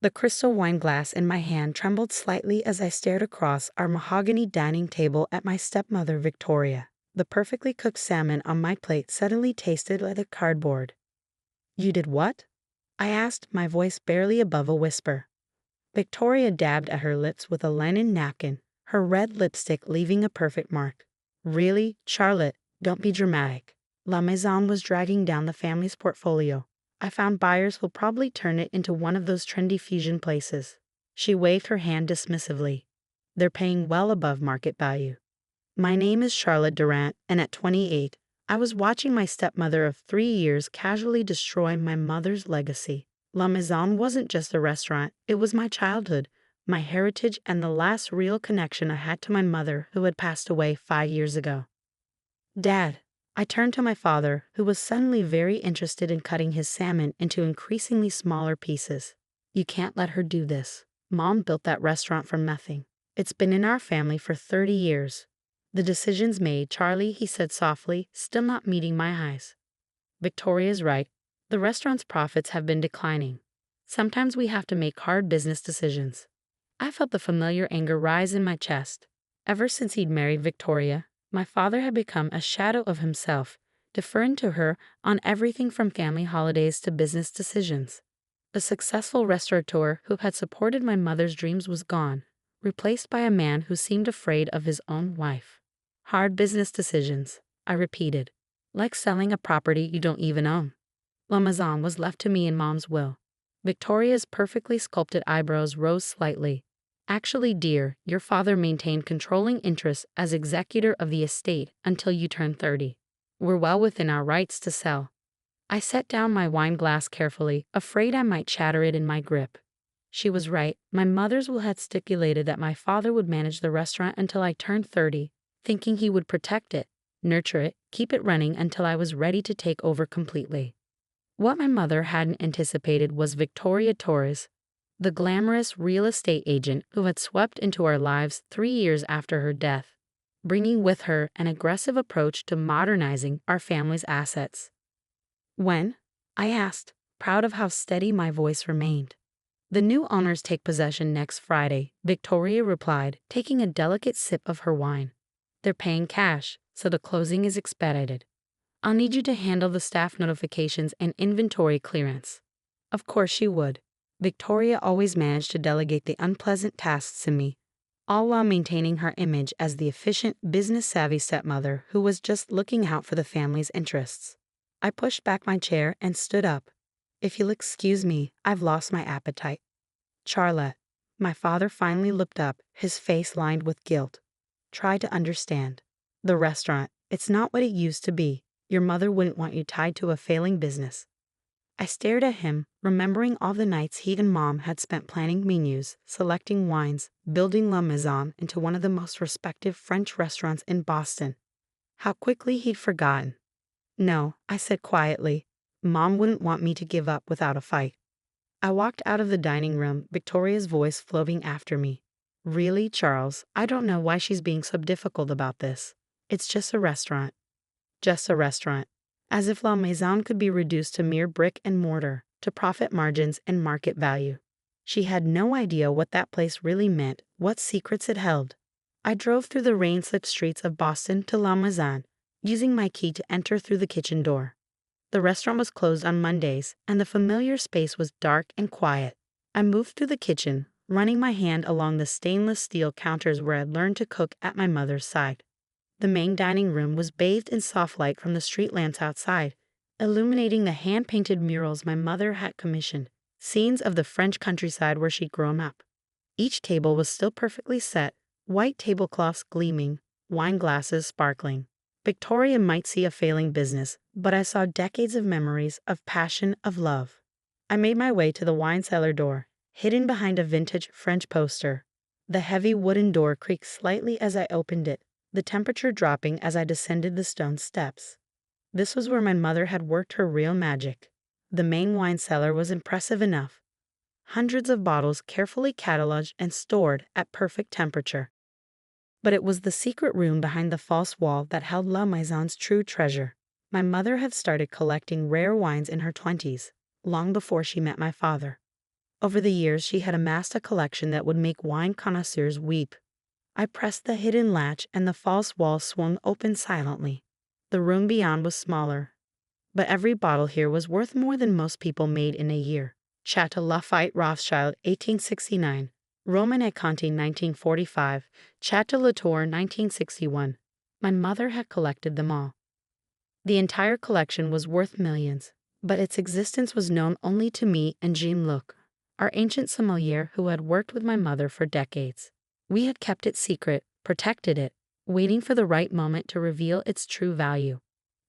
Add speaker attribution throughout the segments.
Speaker 1: The crystal wine glass in my hand trembled slightly as I stared across our mahogany dining table at my stepmother, Victoria. The perfectly cooked salmon on my plate suddenly tasted like a cardboard. "You did what?" I asked, my voice barely above a whisper. Victoria dabbed at her lips with a linen napkin, her red lipstick leaving a perfect mark. "Really, Charlotte, don't be dramatic. La Maison was dragging down the family's portfolio. I found buyers who'll probably turn it into one of those trendy fusion places." She waved her hand dismissively. "They're paying well above market value." My name is Charlotte Durant, and at 28, I was watching my stepmother of 3 years casually destroy my mother's legacy. La Maison wasn't just a restaurant, it was my childhood, my heritage, and the last real connection I had to my mother who had passed away 5 years ago. "Dad," I turned to my father, who was suddenly very interested in cutting his salmon into increasingly smaller pieces. "You can't let her do this. Mom built that restaurant from nothing. It's been in our family for 30 years. The decision's made, Charlie," he said softly, still not meeting my eyes. "Victoria's right. The restaurant's profits have been declining. Sometimes we have to make hard business decisions." I felt the familiar anger rise in my chest. Ever since he'd married Victoria, my father had become a shadow of himself, deferring to her on everything from family holidays to business decisions. The successful restaurateur who had supported my mother's dreams was gone, replaced by a man who seemed afraid of his own wife. "Hard business decisions," I repeated, "like selling a property you don't even own." La Maison was left to me in Mom's will. Victoria's perfectly sculpted eyebrows rose slightly. "Actually, dear, your father maintained controlling interest as executor of the estate until you turned 30. We're well within our rights to sell." I set down my wine glass carefully, afraid I might shatter it in my grip. She was right. My mother's will had stipulated that my father would manage the restaurant until I turned 30, thinking he would protect it, nurture it, keep it running until I was ready to take over completely. What my mother hadn't anticipated was Victoria Torres, the glamorous real estate agent who had swept into our lives 3 years after her death, bringing with her an aggressive approach to modernizing our family's assets. "When?" I asked, proud of how steady my voice remained. "The new owners take possession next Friday," Victoria replied, taking a delicate sip of her wine. "They're paying cash, so the closing is expedited. I'll need you to handle the staff notifications and inventory clearance." Of course she would. Victoria always managed to delegate the unpleasant tasks to me, all while maintaining her image as the efficient, business-savvy stepmother who was just looking out for the family's interests. I pushed back my chair and stood up. "If you'll excuse me, I've lost my appetite." "Charlotte." My father finally looked up, his face lined with guilt. "Try to understand. The restaurant, it's not what it used to be. Your mother wouldn't want you tied to a failing business." I stared at him, remembering all the nights he and Mom had spent planning menus, selecting wines, building La Maison into one of the most respected French restaurants in Boston. How quickly he'd forgotten. "No," I said quietly. "Mom wouldn't want me to give up without a fight." I walked out of the dining room, Victoria's voice floating after me. "Really, Charles, I don't know why she's being so difficult about this. It's just a restaurant." Just a restaurant. As if La Maison could be reduced to mere brick and mortar, to profit margins and market value. She had no idea what that place really meant, what secrets it held. I drove through the rain-slicked streets of Boston to La Maison, using my key to enter through the kitchen door. The restaurant was closed on Mondays, and the familiar space was dark and quiet. I moved through the kitchen, running my hand along the stainless steel counters where I'd learned to cook at my mother's side. The main dining room was bathed in soft light from the street lamps outside, illuminating the hand-painted murals my mother had commissioned, scenes of the French countryside where she'd grown up. Each table was still perfectly set, white tablecloths gleaming, wine glasses sparkling. Victoria might see a failing business, but I saw decades of memories, of passion, of love. I made my way to the wine cellar door, hidden behind a vintage French poster. The heavy wooden door creaked slightly as I opened it, the temperature dropping as I descended the stone steps. This was where my mother had worked her real magic. The main wine cellar was impressive enough. Hundreds of bottles carefully cataloged and stored at perfect temperature. But it was the secret room behind the false wall that held La Maison's true treasure. My mother had started collecting rare wines in her 20s, long before she met my father. Over the years, she had amassed a collection that would make wine connoisseurs weep. I pressed the hidden latch and the false wall swung open silently. The room beyond was smaller, but every bottle here was worth more than most people made in a year. Chateau Lafayette Rothschild, 1869. Roman et Conti, 1945. Chateau Latour, 1961. My mother had collected them all. The entire collection was worth millions, but its existence was known only to me and Jean-Luc, our ancient sommelier who had worked with my mother for decades. We had kept it secret, protected it, waiting for the right moment to reveal its true value.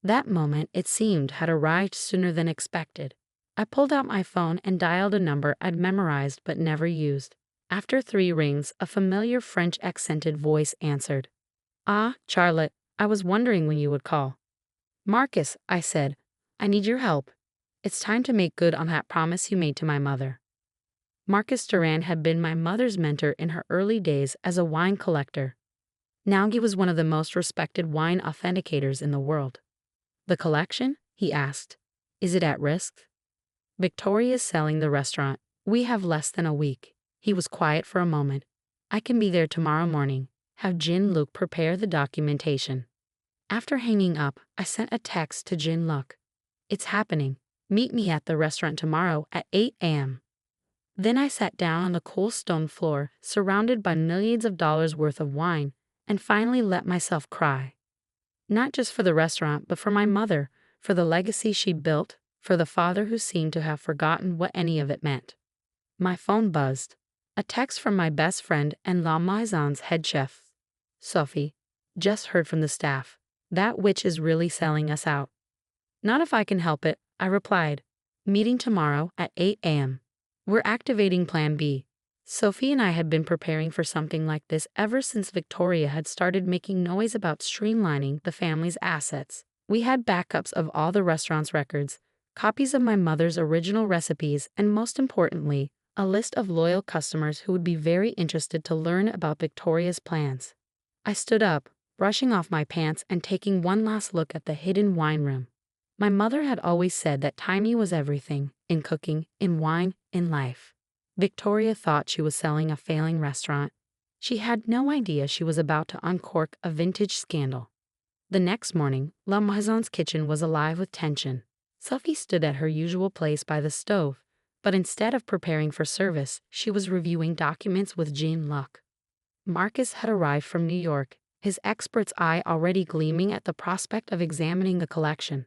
Speaker 1: That moment, it seemed, had arrived sooner than expected. I pulled out my phone and dialed a number I'd memorized but never used. After 3 rings, a familiar French-accented voice answered. "Ah, Charlotte, I was wondering when you would call." "Marcus," I said, "I need your help. It's time to make good on that promise you made to my mother." Marcus Durand had been my mother's mentor in her early days as a wine collector. Now he was one of the most respected wine authenticators in the world. "The collection?" he asked. "Is it at risk?" "Victoria's selling the restaurant. We have less than a week." He was quiet for a moment. "I can be there tomorrow morning. Have Jean-Luc prepare the documentation." After hanging up, I sent a text to Jean-Luc. "It's happening. Meet me at the restaurant tomorrow at 8 a.m. Then I sat down on the cool stone floor, surrounded by millions of dollars worth of wine, and finally let myself cry. Not just for the restaurant, but for my mother, for the legacy she'd built, for the father who seemed to have forgotten what any of it meant. My phone buzzed. A text from my best friend and La Maison's head chef. "Sophie, just heard from the staff. That witch is really selling us out." "Not if I can help it," I replied. "Meeting tomorrow at 8 a.m. We're activating Plan B." Sophie and I had been preparing for something like this ever since Victoria had started making noise about streamlining the family's assets. We had backups of all the restaurant's records, copies of my mother's original recipes, and most importantly, a list of loyal customers who would be very interested to learn about Victoria's plans. I stood up, brushing off my pants and taking one last look at the hidden wine room. My mother had always said that timing was everything, in cooking, in wine, in life. Victoria thought she was selling a failing restaurant. She had no idea she was about to uncork a vintage scandal. The next morning, La Maison's kitchen was alive with tension. Sophie stood at her usual place by the stove, but instead of preparing for service, she was reviewing documents with Jean-Luc. Marcus had arrived from New York, his expert's eye already gleaming at the prospect of examining the collection.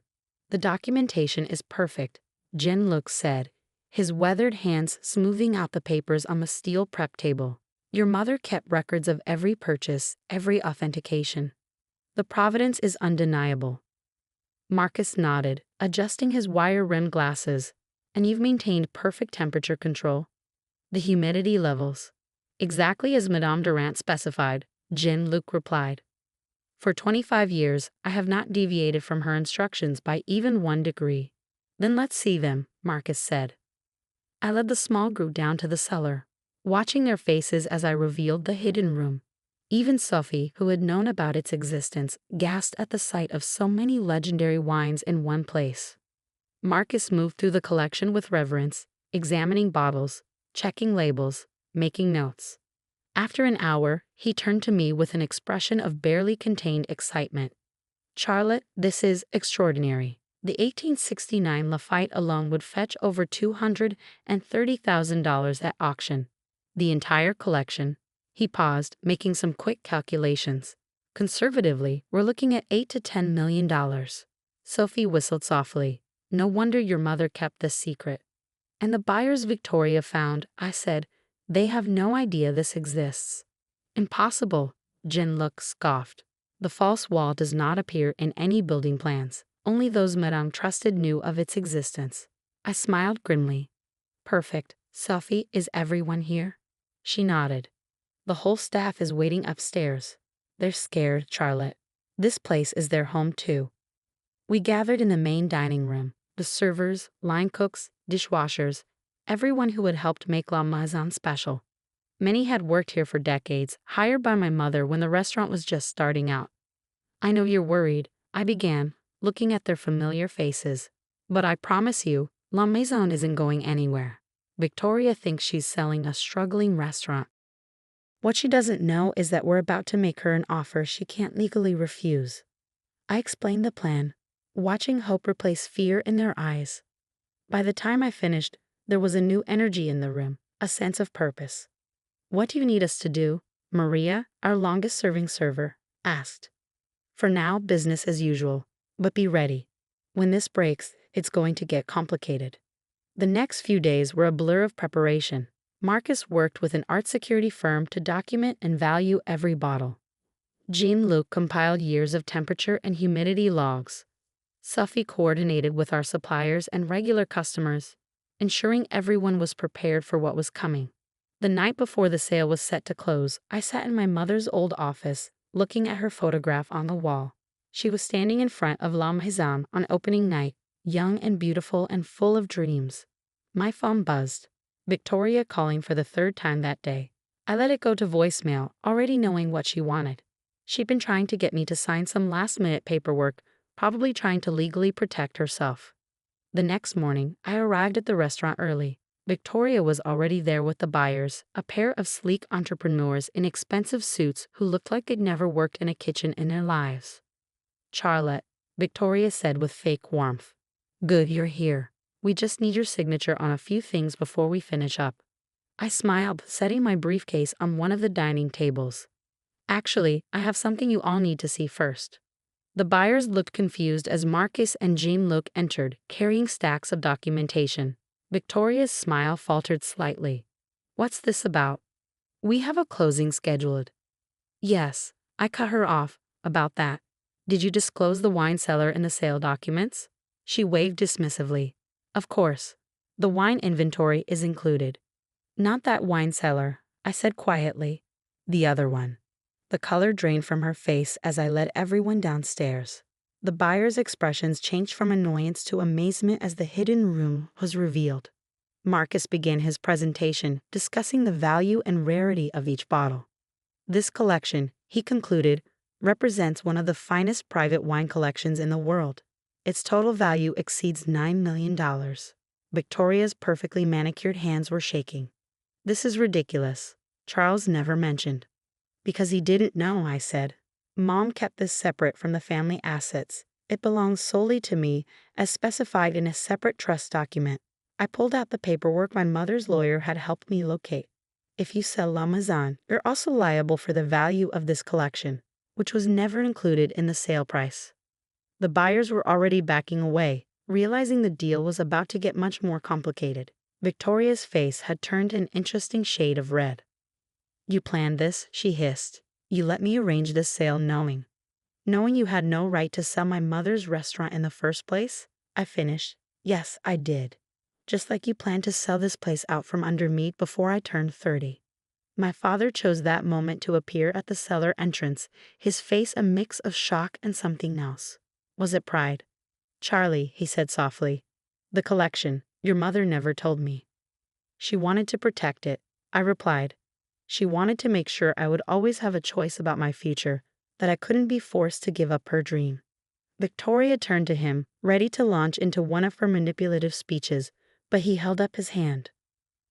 Speaker 1: "The documentation is perfect," Jean-Luc said, his weathered hands smoothing out the papers on the steel prep table. "Your mother kept records of every purchase, every authentication. The provenance is undeniable." Marcus nodded, adjusting his wire-rimmed glasses. "And you've maintained perfect temperature control?" "The humidity levels." "Exactly as Madame Durand specified," Jean-Luc replied. "For 25 years, I have not deviated from her instructions by even 1 degree." "Then let's see them," Marcus said. I led the small group down to the cellar, watching their faces as I revealed the hidden room. Even Sophie, who had known about its existence, gasped at the sight of so many legendary wines in one place. Marcus moved through the collection with reverence, examining bottles, checking labels, making notes. After an hour, he turned to me with an expression of barely contained excitement. "Charlotte, this is extraordinary. The 1869 Lafayette alone would fetch over $230,000 at auction. The entire collection." He paused, making some quick calculations. "Conservatively, we're looking at $8 to $10 million. Sophie whistled softly. "No wonder your mother kept this secret." "And the buyers Victoria found," I said. "They have no idea this exists." "Impossible," Jean-Luc scoffed. "The false wall does not appear in any building plans. Only those Madame trusted knew of its existence." I smiled grimly. "Perfect. Sophie, is everyone here?" She nodded. "The whole staff is waiting upstairs. They're scared, Charlotte. This place is their home too." We gathered in the main dining room. The servers, line cooks, dishwashers, everyone who had helped make La Maison special. Many had worked here for decades, hired by my mother when the restaurant was just starting out. "I know you're worried," I began, looking at their familiar faces. "But I promise you, La Maison isn't going anywhere. Victoria thinks she's selling a struggling restaurant. What she doesn't know is that we're about to make her an offer she can't legally refuse. I explained the plan, watching hope replace fear in their eyes. By the time I finished, there was a new energy in the room, a sense of purpose. "What do you need us to do?" Maria, our longest-serving server, asked. "For now, business as usual, but be ready. When this breaks, it's going to get complicated." The next few days were a blur of preparation. Marcus worked with an art security firm to document and value every bottle. Jean-Luc compiled years of temperature and humidity logs. Sophie coordinated with our suppliers and regular customers, ensuring everyone was prepared for what was coming. The night before the sale was set to close, I sat in my mother's old office, looking at her photograph on the wall. She was standing in front of La Maison on opening night, young and beautiful and full of dreams. My phone buzzed. Victoria calling for the third time that day. I let it go to voicemail, already knowing what she wanted. She'd been trying to get me to sign some last-minute paperwork, probably trying to legally protect herself. The next morning, I arrived at the restaurant early. Victoria was already there with the buyers, a pair of sleek entrepreneurs in expensive suits who looked like they'd never worked in a kitchen in their lives. "Charlotte," Victoria said with fake warmth. "Good you're here. We just need your signature on a few things before we finish up." I smiled, setting my briefcase on one of the dining tables. "Actually, I have something you all need to see first." The buyers looked confused as Marcus and Jean-Luc entered, carrying stacks of documentation. Victoria's smile faltered slightly. "What's this about?" "We have a closing scheduled." "Yes," I cut her off. "About that. Did you disclose the wine cellar in the sale documents?" She waved dismissively. "Of course. The wine inventory is included." "Not that wine cellar," I said quietly. "The other one." The color drained from her face as I led everyone downstairs. The buyers' expressions changed from annoyance to amazement as the hidden room was revealed. Marcus began his presentation, discussing the value and rarity of each bottle. "This collection," he concluded, "represents one of the finest private wine collections in the world. Its total value exceeds $9 million. Victoria's perfectly manicured hands were shaking. "This is ridiculous." Charles never mentioned. "Because he didn't know," I said. "Mom kept this separate from the family assets. It belongs solely to me, as specified in a separate trust document." I pulled out the paperwork my mother's lawyer had helped me locate. "If you sell La Maison, you're also liable for the value of this collection, which was never included in the sale price." The buyers were already backing away, realizing the deal was about to get much more complicated. Victoria's face had turned an interesting shade of red. "You planned this," she hissed. "You let me arrange this sale knowing you had no right to sell my mother's restaurant in the first place?" I finished. "Yes, I did. Just like you planned to sell this place out from under me before I turned 30. My father chose that moment to appear at the cellar entrance, his face a mix of shock and something else. Was it pride? "Charlie," he said softly, "the collection, your mother never told me." "She wanted to protect it," I replied. "She wanted to make sure I would always have a choice about my future, that I couldn't be forced to give up her dream." Victoria turned to him, ready to launch into one of her manipulative speeches, but he held up his hand.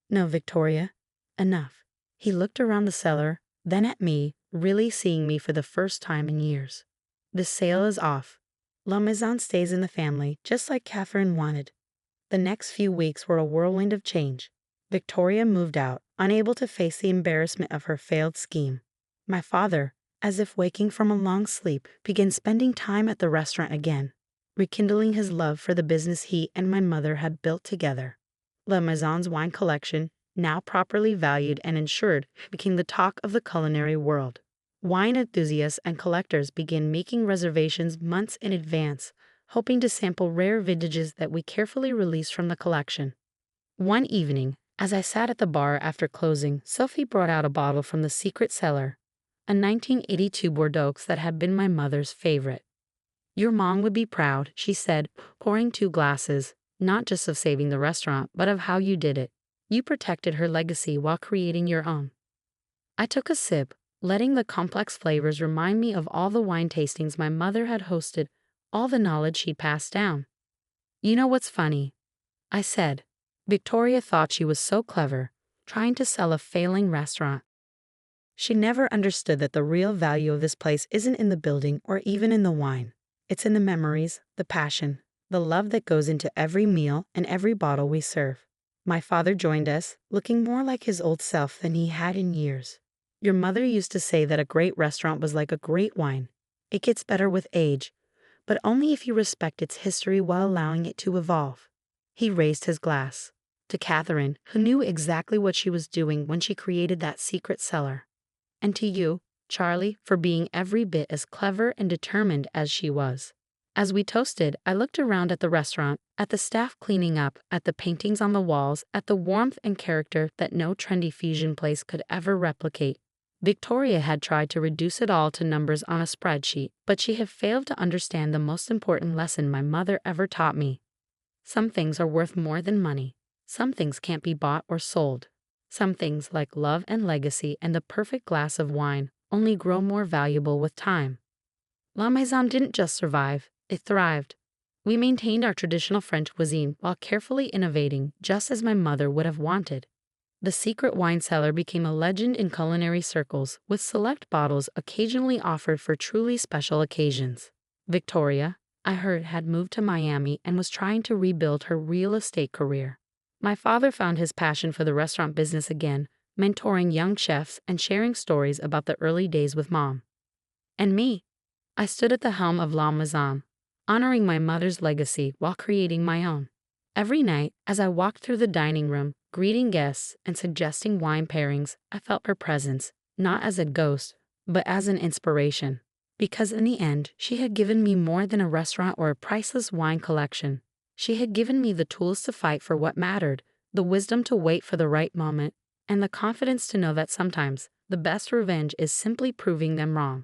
Speaker 1: "No, Victoria. Enough." He looked around the cellar, then at me, really seeing me for the first time in years. "The sale is off. La Maison stays in the family, just like Catherine wanted." The next few weeks were a whirlwind of change. Victoria moved out, unable to face the embarrassment of her failed scheme. My father, as if waking from a long sleep, began spending time at the restaurant again, rekindling his love for the business he and my mother had built together. La Maison's wine collection, now properly valued and insured, became the talk of the culinary world. Wine enthusiasts and collectors began making reservations months in advance, hoping to sample rare vintages that we carefully released from the collection. One evening, as I sat at the bar after closing, Sophie brought out a bottle from the secret cellar, a 1982 Bordeaux that had been my mother's favorite. "Your mom would be proud," she said, pouring 2 glasses, "not just of saving the restaurant, but of how you did it. You protected her legacy while creating your own." I took a sip, letting the complex flavors remind me of all the wine tastings my mother had hosted, all the knowledge she'd passed down. "You know what's funny?" I said. Victoria thought she was so clever, trying to sell a failing restaurant. She never understood that the real value of this place isn't in the building or even in the wine. It's in the memories, the passion, the love that goes into every meal and every bottle we serve. My father joined us, looking more like his old self than he had in years. Your mother used to say that a great restaurant was like a great wine. It gets better with age, but only if you respect its history while allowing it to evolve. He raised his glass. To Catherine, who knew exactly what she was doing when she created that secret cellar. And to you, Charlie, for being every bit as clever and determined as she was. As we toasted, I looked around at the restaurant, at the staff cleaning up, at the paintings on the walls, at the warmth and character that no trendy fusion place could ever replicate. Victoria had tried to reduce it all to numbers on a spreadsheet, but she had failed to understand the most important lesson my mother ever taught me. Some things are worth more than money. Some things can't be bought or sold. Some things, like love and legacy and the perfect glass of wine, only grow more valuable with time. La Maison didn't just survive, it thrived. We maintained our traditional French cuisine while carefully innovating, just as my mother would have wanted. The secret wine cellar became a legend in culinary circles, with select bottles occasionally offered for truly special occasions. Victoria, I heard, had moved to Miami and was trying to rebuild her real estate career. My father found his passion for the restaurant business again, mentoring young chefs and sharing stories about the early days with Mom. And me, I stood at the helm of La Maison, honoring my mother's legacy while creating my own. Every night, as I walked through the dining room, greeting guests and suggesting wine pairings, I felt her presence, not as a ghost, but as an inspiration. Because in the end, she had given me more than a restaurant or a priceless wine collection. She had given me the tools to fight for what mattered, the wisdom to wait for the right moment, and the confidence to know that sometimes the best revenge is simply proving them wrong.